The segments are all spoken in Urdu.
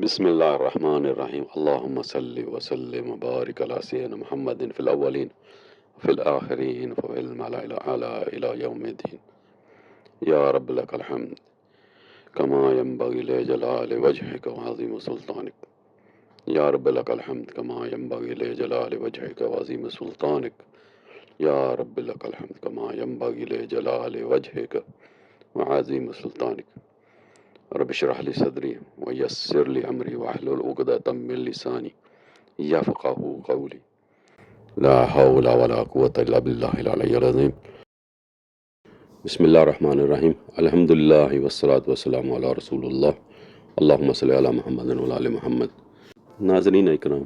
بسم الله الرحمن الرحيم. اللهم صل وسلم وبارك على سيدنا محمد في الأولين وفي الآخرين وفي الملأ الأعلى إلى يوم الدين. يا رب لك الحمد كما ينبغي لجلال وجهك وعظيم سلطانك. يا رب لك الحمد كما ينبغي لجلال وجهك وعظيم سلطانك. يا رب لك الحمد كما ينبغي لجلال وجهك وعظيم سلطانك. رب اشرح لي صدري ويسر لي أمري واحلل عقدة من لساني يفقهوا قولي. لا حول ولا قوة إلا بالله العلي العظيم. بسم اللہ الرحمن الرحیم. الحمد للہ والصلاة والسلام علی رسول اللہ. اللہم صلی علی محمد وعلی آل محمد. ناظرین اکرام،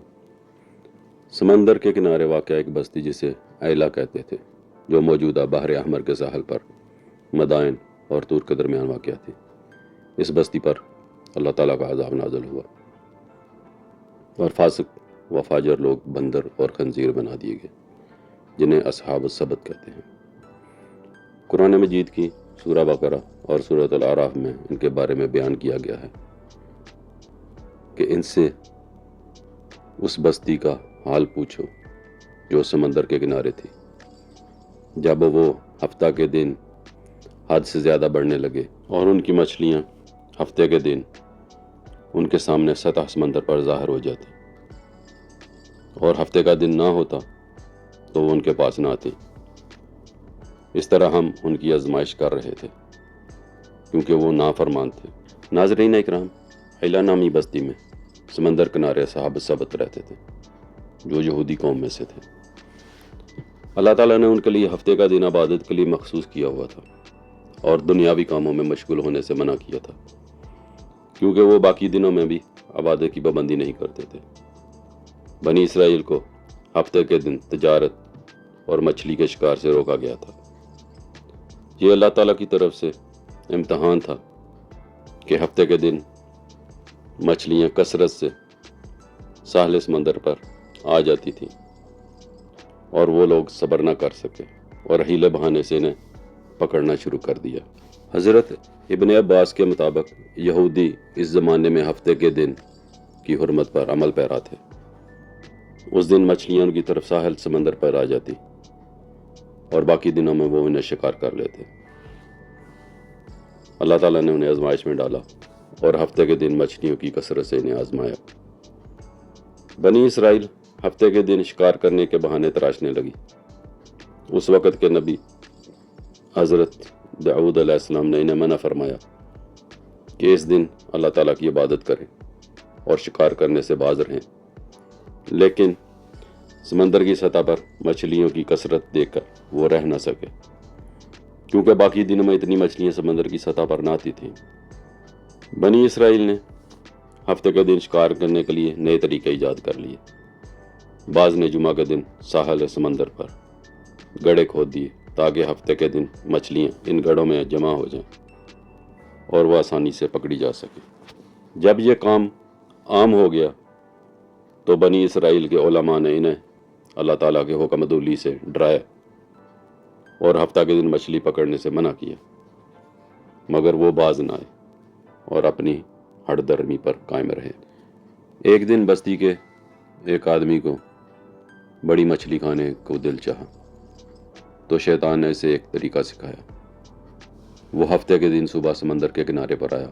سمندر کے کنارے واقع ایک بستی جسے ایلا کہتے تھے، جو موجودہ بحر احمر کے ساحل پر مدائن اور طور کے درمیان واقع تھی. اس بستی پر اللہ تعالیٰ کا عذاب نازل ہوا اور فاسق و فاجر لوگ بندر اور خنزیر بنا دیے گئے، جنہیں اصحاب السبت کہتے ہیں. قرآن مجید کی سورہ بقرہ اور سورۃ الاعراف میں ان کے بارے میں بیان کیا گیا ہے کہ ان سے اس بستی کا حال پوچھو جو سمندر کے کنارے تھی. جب وہ ہفتہ کے دن حد سے زیادہ بڑھنے لگے اور ان کی مچھلیاں ہفتے کے دن ان کے سامنے سطح سمندر پر ظاہر ہو جاتی اور ہفتے کا دن نہ ہوتا تو وہ ان کے پاس نہ آتی. اس طرح ہم ان کی آزمائش کر رہے تھے کیونکہ وہ نافرمان تھے. ناظرین اکرام، ایلا نامی بستی میں سمندر کنارے اصحاب السبت رہتے تھے جو یہودی قوم میں سے تھے. اللہ تعالیٰ نے ان کے لیے ہفتے کا دن عبادت کے لیے مخصوص کیا ہوا تھا اور دنیاوی کاموں میں مشغول ہونے سے منع کیا تھا، کیونکہ وہ باقی دنوں میں بھی عبادت کی پابندی نہیں کرتے تھے. بنی اسرائیل کو ہفتے کے دن تجارت اور مچھلی کے شکار سے روکا گیا تھا. یہ اللہ تعالیٰ کی طرف سے امتحان تھا کہ ہفتے کے دن مچھلیاں کثرت سے ساحل سمندر پر آ جاتی تھیں اور وہ لوگ صبر نہ کر سکے اور ہیلے بہانے سے انہیں پکڑنا شروع کر دیا. حضرت ابن عباس کے مطابق یہودی اس زمانے میں ہفتے کے دن کی حرمت پر عمل پیرا تھے. اس دن مچھلیاں ان کی طرف ساحل سمندر پر آ جاتی اور باقی دنوں میں وہ انہیں شکار کر لیتے. اللہ تعالیٰ نے انہیں آزمائش میں ڈالا اور ہفتے کے دن مچھلیوں کی کثرت سے انہیں آزمایا. بنی اسرائیل ہفتے کے دن شکار کرنے کے بہانے تراشنے لگی. اس وقت کے نبی حضرت داؤد علیہ السلام نے انہیں منع فرمایا کہ اس دن اللہ تعالیٰ کی عبادت کریں اور شکار کرنے سے باز رہیں. لیکن سمندر کی سطح پر مچھلیوں کی کثرت دیکھ کر وہ رہ نہ سکے، کیونکہ باقی دنوں میں اتنی مچھلیاں سمندر کی سطح پر نہ آتی تھیں. بنی اسرائیل نے ہفتے کے دن شکار کرنے کے لیے نئے طریقے ایجاد کر لیے. بعض نے جمعہ کے دن ساحل سمندر پر گڑھے کھود دیے تاکہ ہفتے کے دن مچھلیاں ان گڑھوں میں جمع ہو جائیں اور وہ آسانی سے پکڑی جا سکیں. جب یہ کام عام ہو گیا تو بنی اسرائیل کے علماء نے انہیں اللہ تعالیٰ کے حکم عدولی سے ڈرایا اور ہفتہ کے دن مچھلی پکڑنے سے منع کیا، مگر وہ باز نہ آئے اور اپنی ہٹ درمی پر قائم رہے. ایک دن بستی کے ایک آدمی کو بڑی مچھلی کھانے کو دل چاہا تو شیطان نے اسے ایک طریقہ سکھایا. وہ ہفتے کے دن صبح سمندر کے کنارے پر آیا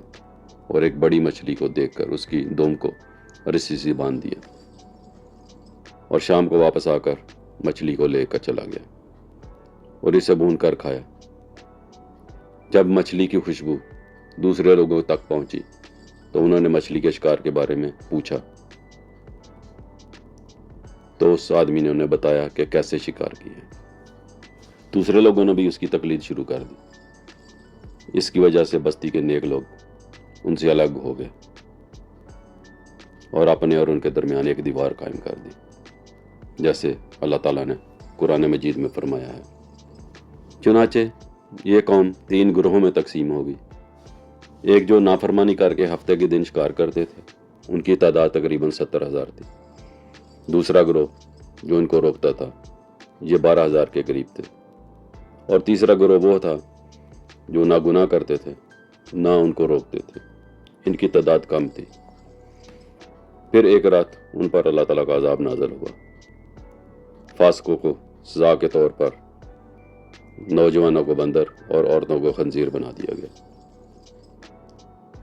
اور ایک بڑی مچھلی کو دیکھ کر اس کی دم کو رسی سے باندھ دیا اور شام کو واپس آ کر مچھلی کو لے کر چلا گیا اور اسے بھون کر کھایا. جب مچھلی کی خوشبو دوسرے لوگوں تک پہنچی تو انہوں نے مچھلی کے شکار کے بارے میں پوچھا تو اس آدمی نے انہیں بتایا کہ کیسے شکار کیا. دوسرے لوگوں نے بھی اس کی تقلید شروع کر دی. اس کی وجہ سے بستی کے نیک لوگ ان سے الگ ہو گئے اور اپنے اور ان کے درمیان ایک دیوار قائم کر دی، جیسے اللہ تعالیٰ نے قرآن مجید میں فرمایا ہے. چنانچہ یہ قوم 3 گروہوں میں تقسیم ہوگی. ایک جو نافرمانی کر کے ہفتے کے دن شکار کرتے تھے، ان کی تعداد تقریباً 70,000 تھی. دوسرا گروہ جو ان کو روکتا تھا، یہ 12,000 کے قریب تھے. اور تیسرا گروہ وہ تھا جو نہ گناہ کرتے تھے نہ ان کو روکتے تھے، ان کی تعداد کم تھی. پھر ایک رات ان پر اللہ تعالیٰ کا عذاب نازل ہوا. فاسقوں کو سزا کے طور پر نوجوانوں کو بندر اور عورتوں کو خنزیر بنا دیا گیا.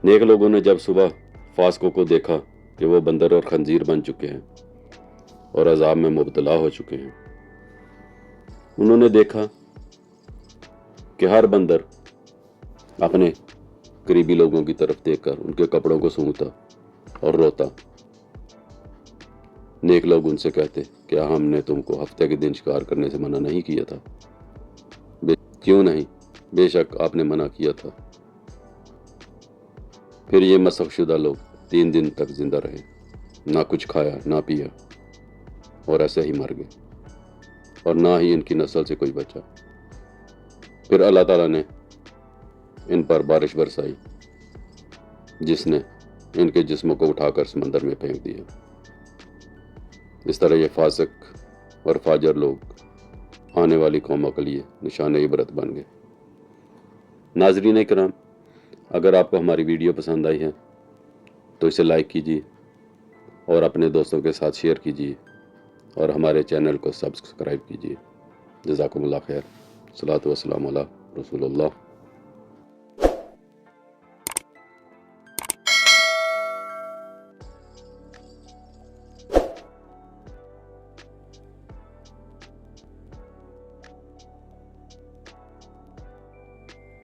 نیک لوگوں نے جب صبح فاسقوں کو دیکھا کہ وہ بندر اور خنزیر بن چکے ہیں اور عذاب میں مبتلا ہو چکے ہیں، انہوں نے دیکھا کہ ہر بندر اپنے قریبی لوگوں کی طرف دیکھ کر ان کے کپڑوں کو سونگھتا اور روتا. نیک لوگ ان سے کہتے، کیا ہم نے تم کو ہفتے کے دن شکار کرنے سے منع نہیں کیا تھا؟ کیوں نہیں، بے شک آپ نے منع کیا تھا. پھر یہ مسخ شدہ لوگ 3 دن تک زندہ رہے، نہ کچھ کھایا نہ پیا، اور ایسے ہی مر گئے، اور نہ ہی ان کی نسل سے کوئی بچا. پھر اللہ تعالیٰ نے ان پر بارش برسائی جس نے ان کے جسموں کو اٹھا کر سمندر میں پھینک دیا. اس طرح یہ فاسق اور فاجر لوگ آنے والی قوموں کے لیے نشان عبرت بن گئے. ناظرین کرام، اگر آپ کو ہماری ویڈیو پسند آئی ہے تو اسے لائک کیجیے اور اپنے دوستوں کے ساتھ شیئر کیجیے اور ہمارے چینل کو سبسکرائب کیجیے. جزاکم اللہ خیر. صلاۃ والسلام علی رسول اللہ.